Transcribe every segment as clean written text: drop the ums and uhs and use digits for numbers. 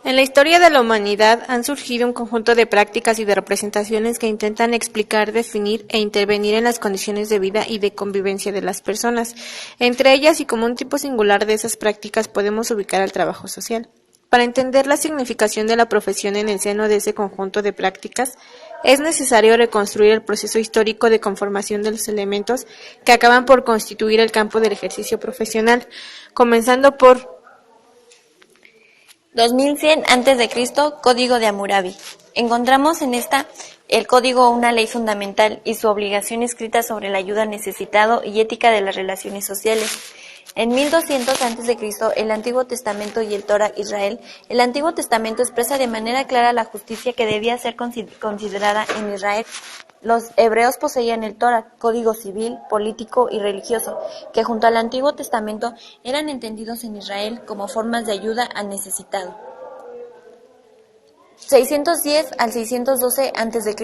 En la historia de la humanidad han surgido un conjunto de prácticas y de representaciones que intentan explicar, definir e intervenir en las condiciones de vida y de convivencia de las personas. Entre ellas y como un tipo singular de esas prácticas podemos ubicar al trabajo social. Para entender la significación de la profesión en el seno de ese conjunto de prácticas, es necesario reconstruir el proceso histórico de conformación de los elementos que acaban por constituir el campo del ejercicio profesional, comenzando por 2100 a.C., Código de Hammurabi. Encontramos en esta el código una ley fundamental y su obligación escrita sobre la ayuda al necesitado y ética de las relaciones sociales. En 1200 a.C., el Antiguo Testamento y el Torá Israel. El Antiguo Testamento expresa de manera clara la justicia que debía ser considerada en Israel. Los hebreos poseían el Torá, código civil, político y religioso, que junto al Antiguo Testamento eran entendidos en Israel como formas de ayuda al necesitado. 610 al 612 a.C.,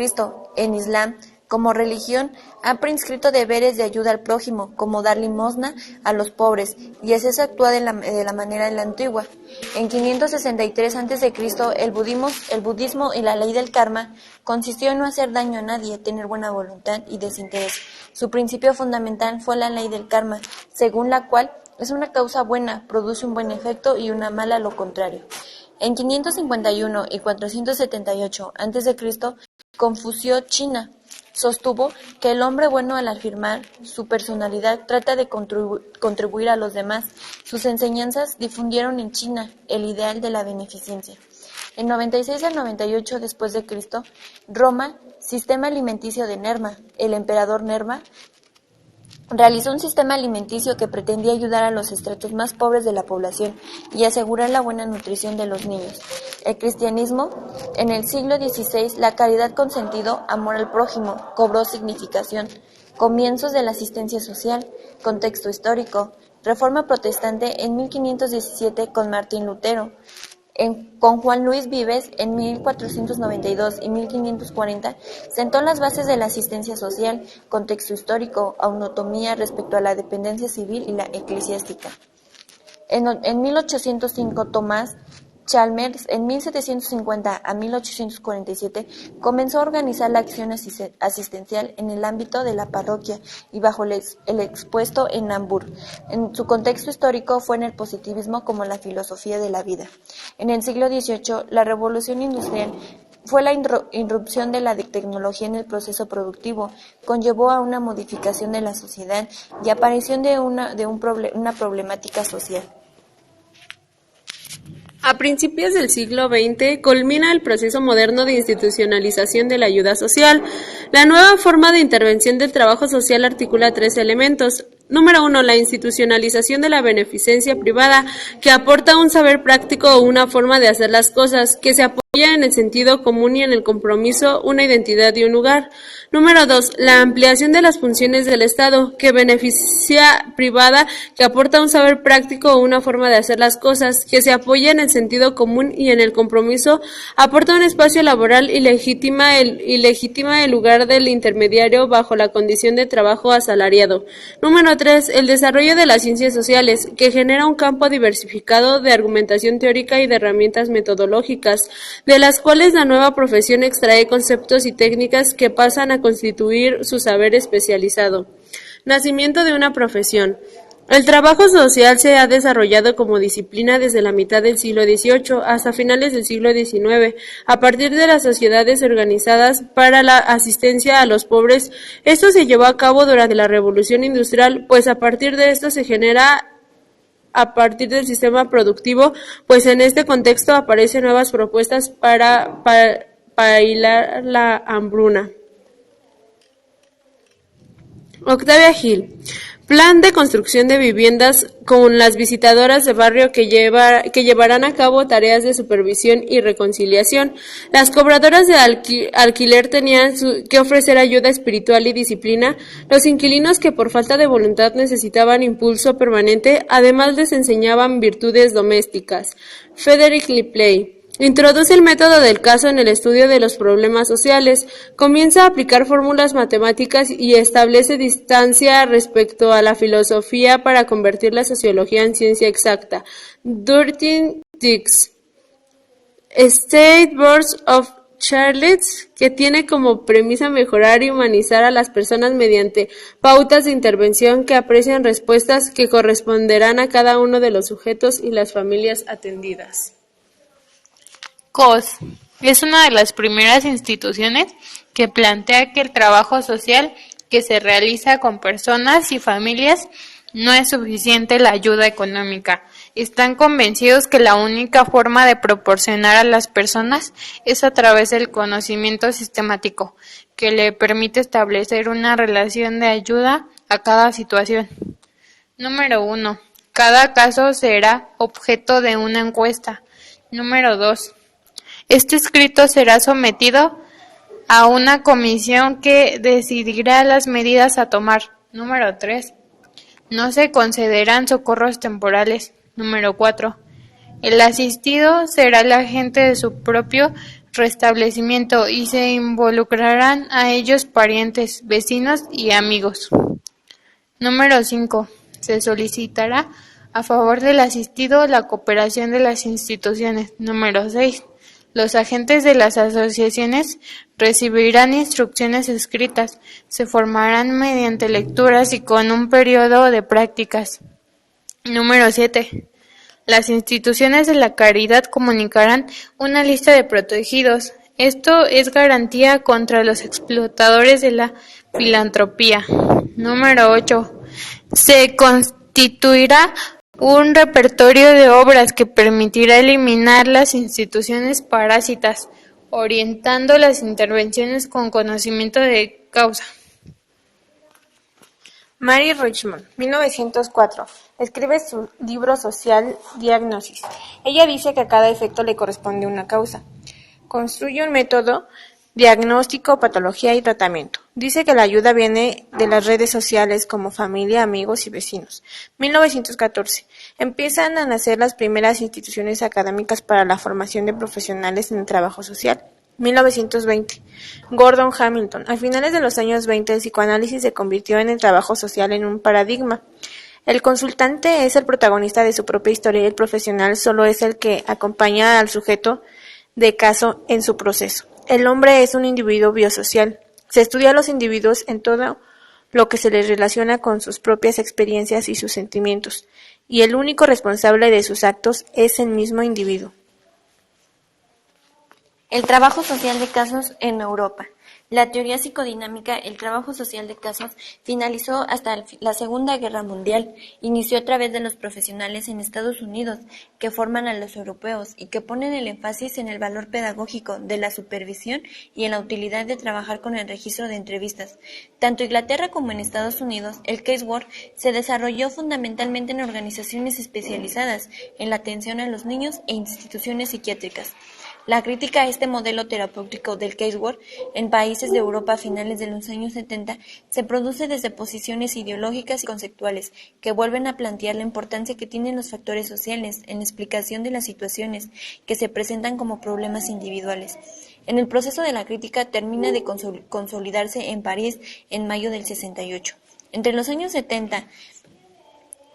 en Islam, como religión, ha prescrito deberes de ayuda al prójimo, como dar limosna a los pobres, y es eso actúa de la manera de la antigua. En 563 a.C., el budismo y la ley del karma consistió en no hacer daño a nadie, tener buena voluntad y desinterés. Su principio fundamental fue la ley del karma, según la cual es una causa buena, produce un buen efecto y una mala lo contrario. En 551 y 478 a.C., Confucio, China, sostuvo que el hombre bueno al afirmar su personalidad trata de contribuir a los demás. Sus enseñanzas difundieron en China el ideal de la beneficencia. En 96 al 98 después de Cristo, Roma, sistema alimenticio de Nerva, el emperador Nerva, realizó un sistema alimenticio que pretendía ayudar a los estratos más pobres de la población y asegurar la buena nutrición de los niños. El cristianismo, en el siglo XVI, la caridad con sentido, amor al prójimo, cobró significación. Comienzos de la asistencia social, contexto histórico, Reforma protestante en 1517 con Martín Lutero. Con Juan Luis Vives, en 1492 y 1540, sentó las bases de la asistencia social, contexto histórico, autonomía respecto a la dependencia civil y la eclesiástica. En 1805, Tomás Chalmers, en 1750 a 1847, comenzó a organizar la acción asistencial en el ámbito de la parroquia y bajo el expuesto en Hamburg. En su contexto histórico fue en el positivismo como la filosofía de la vida. En el siglo XVIII, la revolución industrial fue la irrupción de la tecnología en el proceso productivo, conllevó a una modificación de la sociedad y aparición de una problemática social. A principios del siglo XX culmina el proceso moderno de institucionalización de la ayuda social. La nueva forma de intervención del trabajo social articula tres elementos. Número 1. La institucionalización de la beneficencia privada, que aporta un saber práctico o una forma de hacer las cosas, que se apoya en el sentido común y en el compromiso, una identidad y un lugar. Número 2. La ampliación de las funciones del Estado, que beneficia privada, que aporta un saber práctico o una forma de hacer las cosas, que se apoya en el sentido común y en el compromiso, aporta un espacio laboral y legitima el lugar del intermediario bajo la condición de trabajo asalariado. Número 3. El desarrollo de las ciencias sociales, que genera un campo diversificado de argumentación teórica y de herramientas metodológicas, de las cuales la nueva profesión extrae conceptos y técnicas que pasan a constituir su saber especializado. Nacimiento de una profesión. El trabajo social se ha desarrollado como disciplina desde la mitad del siglo XVIII hasta finales del siglo XIX, a partir de las sociedades organizadas para la asistencia a los pobres. Esto se llevó a cabo durante la Revolución Industrial, pues a partir de esto se genera a partir del sistema productivo, pues en este contexto aparecen nuevas propuestas para paliar la hambruna. Octavia Hill. Plan de construcción de viviendas con las visitadoras de barrio que llevarán a cabo tareas de supervisión y reconciliación. Las cobradoras de alquiler tenían que ofrecer ayuda espiritual y disciplina. Los inquilinos que por falta de voluntad necesitaban impulso permanente, además les enseñaban virtudes domésticas. Frederick Ripley. Introduce el método del caso en el estudio de los problemas sociales, comienza a aplicar fórmulas matemáticas y establece distancia respecto a la filosofía para convertir la sociología en ciencia exacta. Durtin Dix. State Boards of Charlotte, que tiene como premisa mejorar y humanizar a las personas mediante pautas de intervención que aprecian respuestas que corresponderán a cada uno de los sujetos y las familias atendidas. COS es una de las primeras instituciones que plantea que el trabajo social que se realiza con personas y familias no es suficiente la ayuda económica. Están convencidos que la única forma de proporcionar a las personas es a través del conocimiento sistemático, que le permite establecer una relación de ayuda a cada situación. Número 1. Cada caso será objeto de una encuesta. Número 2. Este escrito será sometido a una comisión que decidirá las medidas a tomar. Número 3. No se concederán socorros temporales. Número 4. El asistido será el agente de su propio restablecimiento y se involucrarán a ellos parientes, vecinos y amigos. Número 5. Se solicitará a favor del asistido la cooperación de las instituciones. Número 6. Los agentes de las asociaciones recibirán instrucciones escritas, se formarán mediante lecturas y con un periodo de prácticas. Número 7. Las instituciones de la caridad comunicarán una lista de protegidos. Esto es garantía contra los explotadores de la filantropía. Número 8. Se constituirá un repertorio de obras que permitirá eliminar las instituciones parásitas, orientando las intervenciones con conocimiento de causa. Mary Richmond, 1904, escribe su libro social Diagnosis. Ella dice que a cada efecto le corresponde una causa. Construye un método diagnóstico, patología y tratamiento. Dice que la ayuda viene de las redes sociales como familia, amigos y vecinos. 1914. Empiezan a nacer las primeras instituciones académicas para la formación de profesionales en el trabajo social. 1920. Gordon Hamilton. A finales de los años 20, el psicoanálisis se convirtió en el trabajo social en un paradigma. El consultante es el protagonista de su propia historia y el profesional solo es el que acompaña al sujeto de caso en su proceso. El hombre es un individuo biosocial. Se estudia a los individuos en todo lo que se les relaciona con sus propias experiencias y sus sentimientos, y el único responsable de sus actos es el mismo individuo. El trabajo social de casos en Europa. La teoría psicodinámica, el trabajo social de casos, finalizó hasta la Segunda Guerra Mundial. Inició a través de los profesionales en Estados Unidos, que forman a los europeos y que ponen el énfasis en el valor pedagógico de la supervisión y en la utilidad de trabajar con el registro de entrevistas. Tanto en Inglaterra como en Estados Unidos, el casework se desarrolló fundamentalmente en organizaciones especializadas en la atención a los niños e instituciones psiquiátricas. La crítica a este modelo terapéutico del casework en países de Europa a finales de los años 70 se produce desde posiciones ideológicas y conceptuales que vuelven a plantear la importancia que tienen los factores sociales en la explicación de las situaciones que se presentan como problemas individuales. En el proceso de la crítica termina de consolidarse en París en mayo del 68. Entre los años 70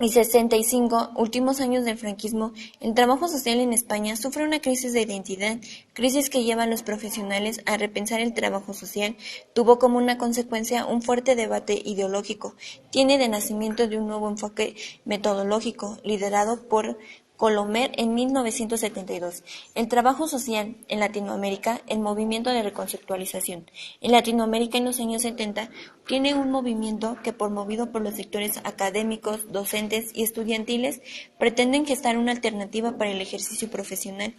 y 65, últimos años del franquismo, el trabajo social en España sufre una crisis de identidad, crisis que lleva a los profesionales a repensar el trabajo social. Tuvo como una consecuencia un fuerte debate ideológico. Tiene de nacimiento de un nuevo enfoque metodológico, liderado por Colomer en 1972. El trabajo social en Latinoamérica, el movimiento de reconceptualización. En Latinoamérica en los años 70 tiene un movimiento que, promovido por los sectores académicos, docentes y estudiantiles, pretenden gestar una alternativa para el ejercicio profesional.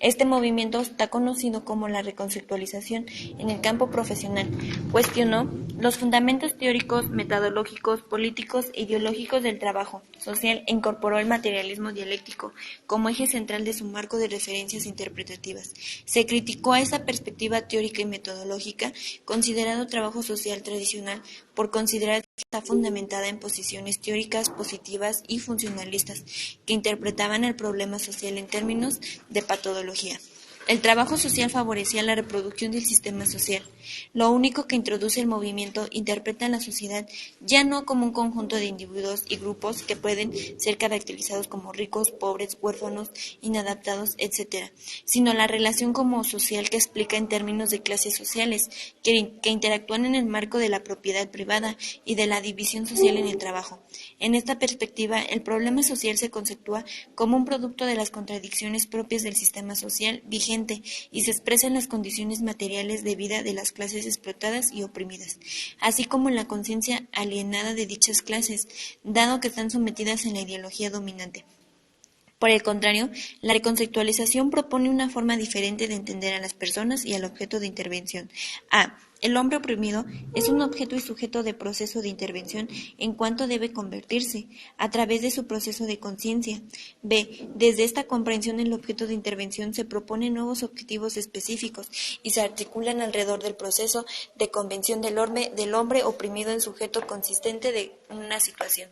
Este movimiento está conocido como la reconceptualización en el campo profesional. Cuestionó los fundamentos teóricos, metodológicos, políticos e ideológicos del trabajo social e incorporó el materialismo dialéctico como eje central de su marco de referencias interpretativas. Se criticó a esa perspectiva teórica y metodológica, considerado trabajo social tradicional, por considerar que está fundamentada en posiciones teóricas positivas y funcionalistas que interpretaban el problema social en términos de patología. El trabajo social favorecía la reproducción del sistema social. Lo único que introduce el movimiento interpreta a la sociedad ya no como un conjunto de individuos y grupos que pueden ser caracterizados como ricos, pobres, huérfanos, inadaptados, etc., sino la relación como social que explica en términos de clases sociales, que interactúan en el marco de la propiedad privada y de la división social en el trabajo. En esta perspectiva, el problema social se conceptúa como un producto de las contradicciones propias del sistema social vigente y se expresa en las condiciones materiales de vida de las clases explotadas y oprimidas, así como en la conciencia alienada de dichas clases, dado que están sometidas en la ideología dominante. Por el contrario, la reconceptualización propone una forma diferente de entender a las personas y al objeto de intervención. A. El hombre oprimido es un objeto y sujeto de proceso de intervención en cuanto debe convertirse, a través de su proceso de conciencia. B. Desde esta comprensión el objeto de intervención se propone nuevos objetivos específicos y se articulan alrededor del proceso de convención del hombre oprimido en sujeto consistente de una situación.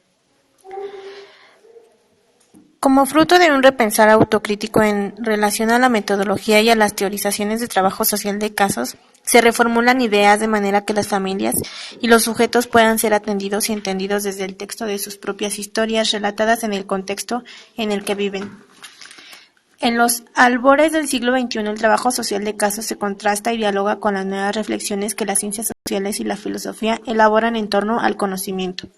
Como fruto de un repensar autocrítico en relación a la metodología y a las teorizaciones de trabajo social de casos, se reformulan ideas de manera que las familias y los sujetos puedan ser atendidos y entendidos desde el texto de sus propias historias relatadas en el contexto en el que viven. En los albores del siglo XXI, el trabajo social de casos se contrasta y dialoga con las nuevas reflexiones que las ciencias sociales y la filosofía elaboran en torno al conocimiento.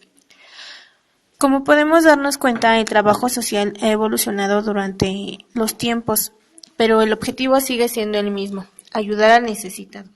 Como podemos darnos cuenta, el trabajo social ha evolucionado durante los tiempos, pero el objetivo sigue siendo el mismo: ayudar al necesitado.